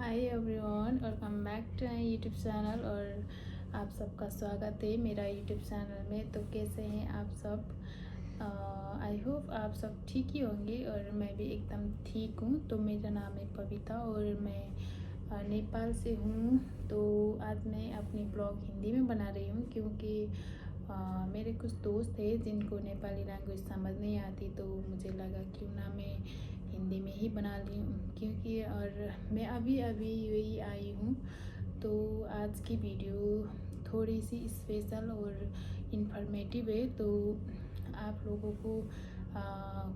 Hi everyone, welcome back to my YouTube channel. और आप सबका स्वागत है मेरा यूट्यूब चैनल में। तो कैसे हैं आप सब? आई होप आप सब ठीक ही होंगे और मैं भी एकदम ठीक हूँ। तो मेरा नाम है पविता और मैं नेपाल से हूँ। तो आज मैं अपनी ब्लॉग हिंदी में बना रही हूँ क्योंकि मेरे कुछ दोस्त हैं जिनको नेपाली लैंग्वेज समझ नहीं आती, तो मुझे लगा क्यों ना मैं हिंदी में ही बना ली हूँ क्योंकि और मैं अभी अभी यूएई आई हूँ। तो आज की वीडियो थोड़ी सी स्पेशल और इन्फॉर्मेटिव है, तो आप लोगों को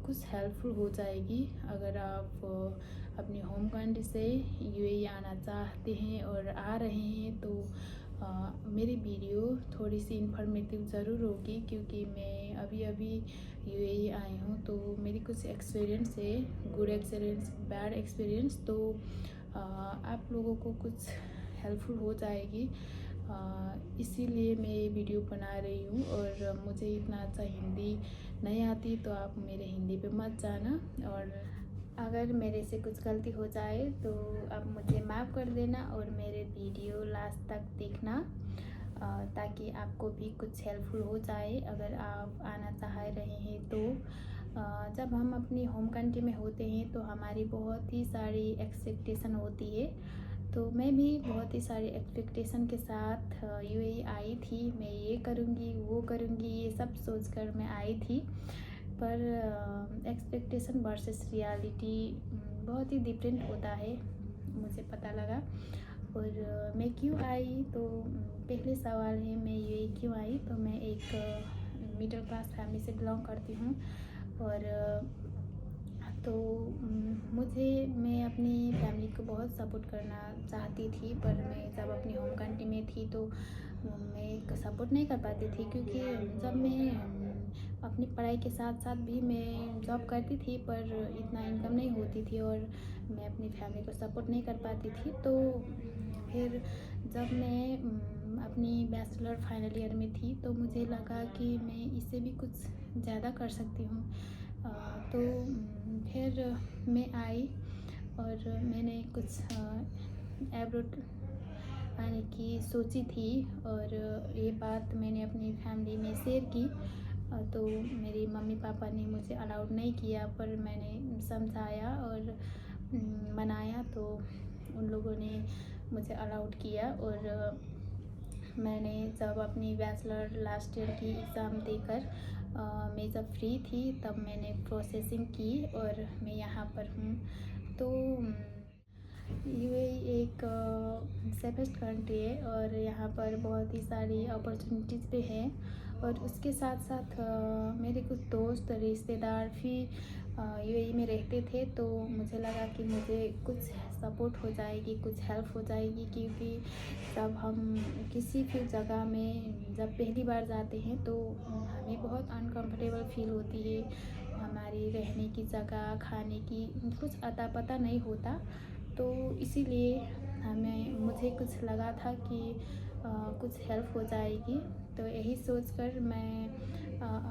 कुछ हेल्पफुल हो जाएगी अगर आप अपनी होम कंट्री से यूएई आना चाहते हैं और आ रहे हैं। तो मेरी वीडियो थोड़ी सी इन्फॉर्मेटिव ज़रूर होगी क्योंकि मैं अभी अभी यूएई आई हूँ। तो मेरी कुछ एक्सपीरियंस है, गुड एक्सपीरियंस, बैड एक्सपीरियंस। तो आप लोगों को कुछ हेल्पफुल हो जाएगी, इसीलिए मैं ये वीडियो बना रही हूँ। और मुझे इतना अच्छा हिंदी नहीं आती तो आप मेरे हिंदी पे मत जाना, और अगर मेरे से कुछ गलती हो जाए तो आप मुझे माफ़ कर देना और मेरे वीडियो लास्ट तक देखना, ताकि आपको भी कुछ हेल्पफुल हो जाए अगर आप आना चाह रहे हैं। तो जब हम अपनी होम कंट्री में होते हैं तो हमारी बहुत ही सारी एक्सपेक्टेशन होती है। तो मैं भी बहुत ही सारी एक्सपेक्टेशन के साथ यूएई आई थी। मैं ये करूँगी, वो करूँगी, ये सब सोचकर मैं आई थी। पर एक्सपेक्टेशन वर्सेस रियलिटी बहुत ही डिफरेंट होता है, मुझे पता लगा। और मैं क्यों आई, तो पहले सवाल है मैं ये क्यों आई। तो मैं एक मिडिल क्लास फैमिली से बिलोंग करती हूँ। और तो मैं अपनी फैमिली को बहुत सपोर्ट करना चाहती थी, पर मैं जब अपनी होम कंट्री में थी तो मैं सपोर्ट नहीं कर पाती थी क्योंकि जब मैं अपनी पढ़ाई के साथ साथ भी मैं जॉब करती थी पर इतना इनकम नहीं होती थी और मैं अपनी फैमिली को सपोर्ट नहीं कर पाती थी। तो फिर जब मैं अपनी बैचलर फाइनल ईयर में थी तो मुझे लगा कि मैं इससे भी कुछ ज़्यादा कर सकती हूँ। तो फिर मैं आई और मैंने कुछ एब्रोड आने की सोची थी और ये बात मैंने अपनी फैमिली में शेयर की। तो मेरी मम्मी पापा ने मुझे अलाउड नहीं किया, पर मैंने समझाया और मनाया तो उन लोगों ने मुझे अलाउड किया। और मैंने जब अपनी बैचलर लास्ट ईयर की एग्ज़ाम देकर मैं जब फ्री थी तब मैंने प्रोसेसिंग की और मैं यहाँ पर हूँ। तो यूएई एक सेफेस्ट कंट्री है और यहाँ पर बहुत ही सारी अपॉर्चुनिटीज़ भी हैं। और उसके साथ साथ मेरे कुछ दोस्त रिश्तेदार भी यूएई में रहते थे, तो मुझे लगा कि मुझे कुछ सपोर्ट हो जाएगी, कुछ हेल्प हो जाएगी क्योंकि जब हम किसी भी जगह में जब पहली बार जाते हैं तो हमें बहुत अनकंफर्टेबल फील होती है। हमारी रहने की जगह, खाने की कुछ अता पता नहीं होता। तो इसीलिए मुझे कुछ लगा था कि कुछ हेल्प हो जाएगी। तो यही सोचकर मैं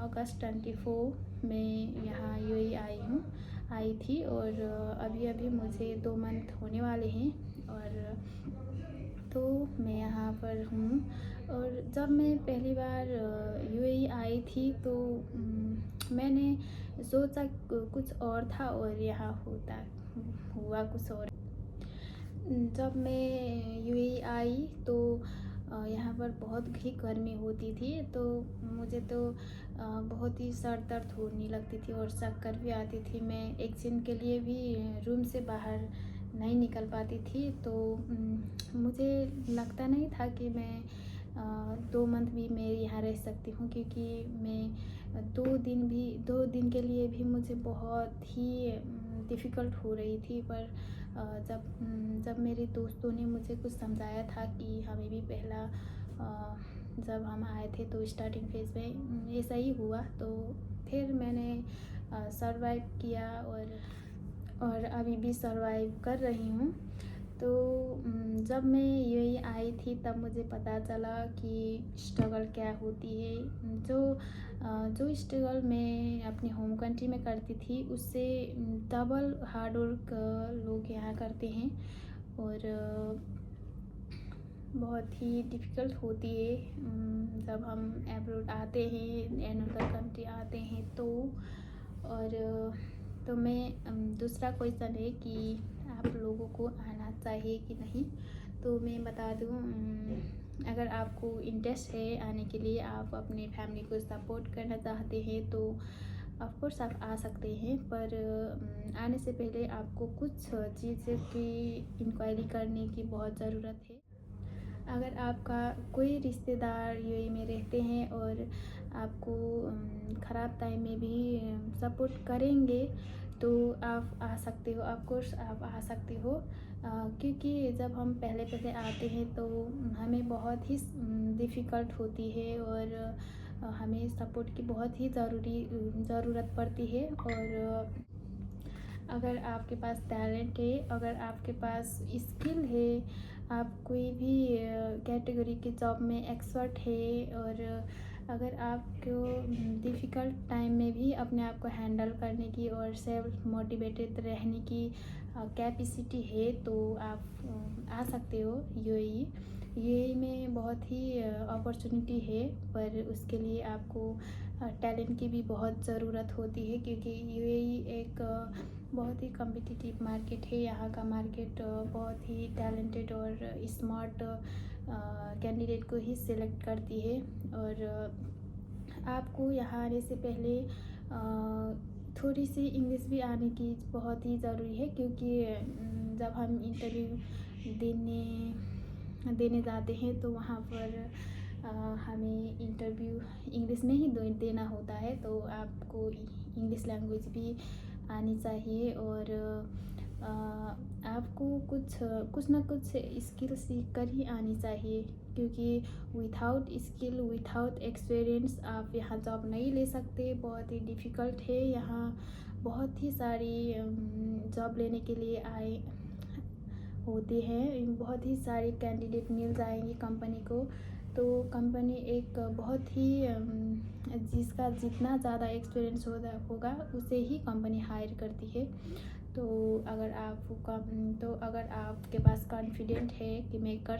अगस्त 24 में यहाँ यूएई आई थी। और अभी अभी मुझे 2 मंथ होने वाले हैं और तो मैं यहाँ पर हूँ। और जब मैं पहली बार यूएई आई थी तो मैंने सोचा कुछ और था और यहाँ हुआ कुछ और। जब मैं यूएई आई तो यहाँ पर बहुत ही गर्मी होती थी, तो मुझे तो बहुत ही सर दर्द होने लगती थी और चक्कर भी आती थी। मैं एक दिन के लिए भी रूम से बाहर नहीं निकल पाती थी। तो मुझे लगता नहीं था कि मैं 2 मंथ भी मैं यहाँ रह सकती हूँ क्योंकि मैं 2 दिन के लिए भी मुझे बहुत ही डिफ़िकल्ट हो रही थी। पर जब मेरे दोस्तों ने मुझे कुछ समझाया था कि हमें भी पहला जब हम आए थे तो स्टार्टिंग फेज़ में ऐसा ही हुआ, तो फिर मैंने सर्वाइव किया और अभी भी सर्वाइव कर रही हूँ। तो जब मैं यूएई आई थी तब मुझे पता चला कि स्ट्रगल क्या होती है। जो स्ट्रगल मैं अपनी होम कंट्री में करती थी उससे डबल हार्ड वर्क लोग यहाँ करते हैं। और बहुत ही डिफ़िकल्ट होती है जब हम अब्रॉड आते हैं, अनदर कंट्री आते हैं तो। और तो मैं दूसरा क्वेश्चन है कि आप लोगों को आना चाहिए कि नहीं। तो मैं बता दूं, अगर आपको इंटरेस्ट है आने के लिए, आप अपने फैमिली को सपोर्ट करना चाहते हैं तो ऑफ कोर्स आप आ सकते हैं। पर आने से पहले आपको कुछ चीज़ की इंक्वायरी करने की बहुत ज़रूरत है। अगर आपका कोई रिश्तेदार यूएई में रहते हैं और आपको ख़राब टाइम में भी सपोर्ट करेंगे तो आप आ सकते हो, ऑफ कोर्स आप आ सकते हो। क्योंकि जब हम पहले पहले आते हैं तो हमें बहुत ही डिफ़िकल्ट होती है और हमें सपोर्ट की बहुत ही ज़रूरत पड़ती है। और अगर आपके पास टैलेंट है, अगर आपके पास स्किल है, आप कोई भी कैटेगरी के जॉब में एक्सपर्ट है, और अगर आपको डिफ़िकल्ट टाइम में भी अपने आप को हैंडल करने की और सेल्फ मोटिवेटेड रहने की कैपेसिटी है तो आप आ सकते हो यूएई में। बहुत ही अपॉर्चुनिटी है, पर उसके लिए आपको टैलेंट की भी बहुत ज़रूरत होती है, क्योंकि यूएई एक बहुत ही कम्पिटिटिव मार्केट है। यहाँ का मार्केट बहुत ही टैलेंटेड और स्मार्ट कैंडिडेट को ही सिलेक्ट करती है। और आपको यहाँ आने से पहले थोड़ी सी इंग्लिश भी आने की बहुत ही ज़रूरी है, क्योंकि जब हम इंटरव्यू देने जाते हैं तो वहाँ पर हमें इंटरव्यू इंग्लिश में ही देना होता है। तो आपको इंग्लिश लैंग्वेज भी आनी चाहिए, और आपको कुछ ना कुछ स्किल सीख कर ही आनी चाहिए, क्योंकि विथाउट स्किल, विथाउट एक्सपीरियंस आप यहाँ जॉब नहीं ले सकते। बहुत ही डिफ़िकल्ट है यहाँ। बहुत ही सारी जॉब लेने के लिए आए होते हैं, बहुत ही सारे कैंडिडेट मिल जाएंगे कंपनी को। तो कंपनी एक बहुत ही जिसका जितना ज़्यादा एक्सपीरियंस होगा उसे ही कंपनी हायर करती है। तो अगर आपके पास कॉन्फिडेंट है कि मैं कर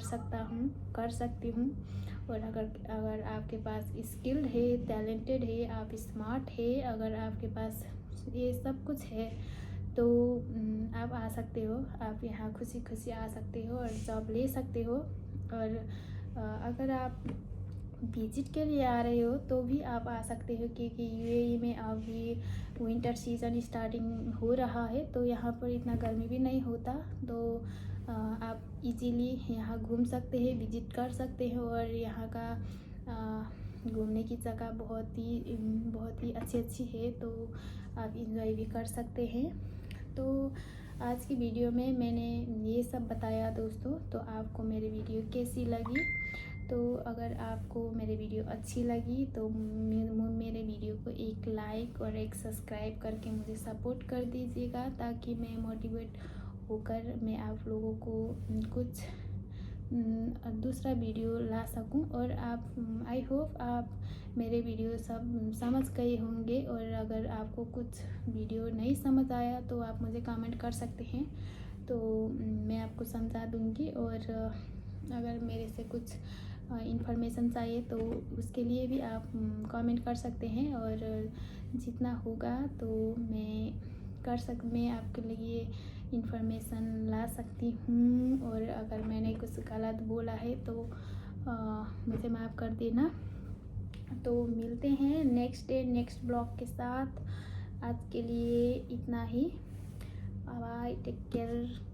सकती हूँ, और अगर आपके पास स्किल्ड है, टैलेंटेड है, आप स्मार्ट है, अगर आपके पास ये सब कुछ है तो आप आ सकते हो। आप यहाँ खुशी खुशी आ सकते हो और जॉब ले सकते हो। और अगर आप विजिट के लिए आ रहे हो तो भी आप आ सकते हो, क्योंकि यूएई में अभी विंटर सीज़न स्टार्टिंग हो रहा है, तो यहाँ पर इतना गर्मी भी नहीं होता। तो आप इजीली यहाँ घूम सकते हैं, विजिट कर सकते हो। और यहाँ का घूमने की जगह बहुत ही अच्छी है, तो आप इंजॉय भी कर सकते हैं। तो आज की वीडियो में मैंने ये सब बताया दोस्तों। तो आपको मेरी वीडियो कैसी लगी? तो अगर आपको मेरी वीडियो अच्छी लगी तो मेरे वीडियो को एक लाइक और एक सब्सक्राइब करके मुझे सपोर्ट कर दीजिएगा, ताकि मैं मोटिवेट होकर मैं आप लोगों को कुछ दूसरा वीडियो ला सकूं। और आप आई होप आप मेरे वीडियो सब समझ गए होंगे। और अगर आपको कुछ वीडियो नहीं समझ आया तो आप मुझे कमेंट कर सकते हैं, तो मैं आपको समझा दूंगी। और अगर मेरे से कुछ इन्फॉर्मेशन चाहिए तो उसके लिए भी आप कमेंट कर सकते हैं, और जितना होगा तो मैं आपके लिए इन्फॉर्मेशन ला सकती हूँ। और अगर मैंने कुछ गलत बोला है तो मुझे माफ़ कर देना। तो मिलते हैं नेक्स्ट डे नेक्स्ट ब्लॉग के साथ। आज के लिए इतना ही। Bye, take care.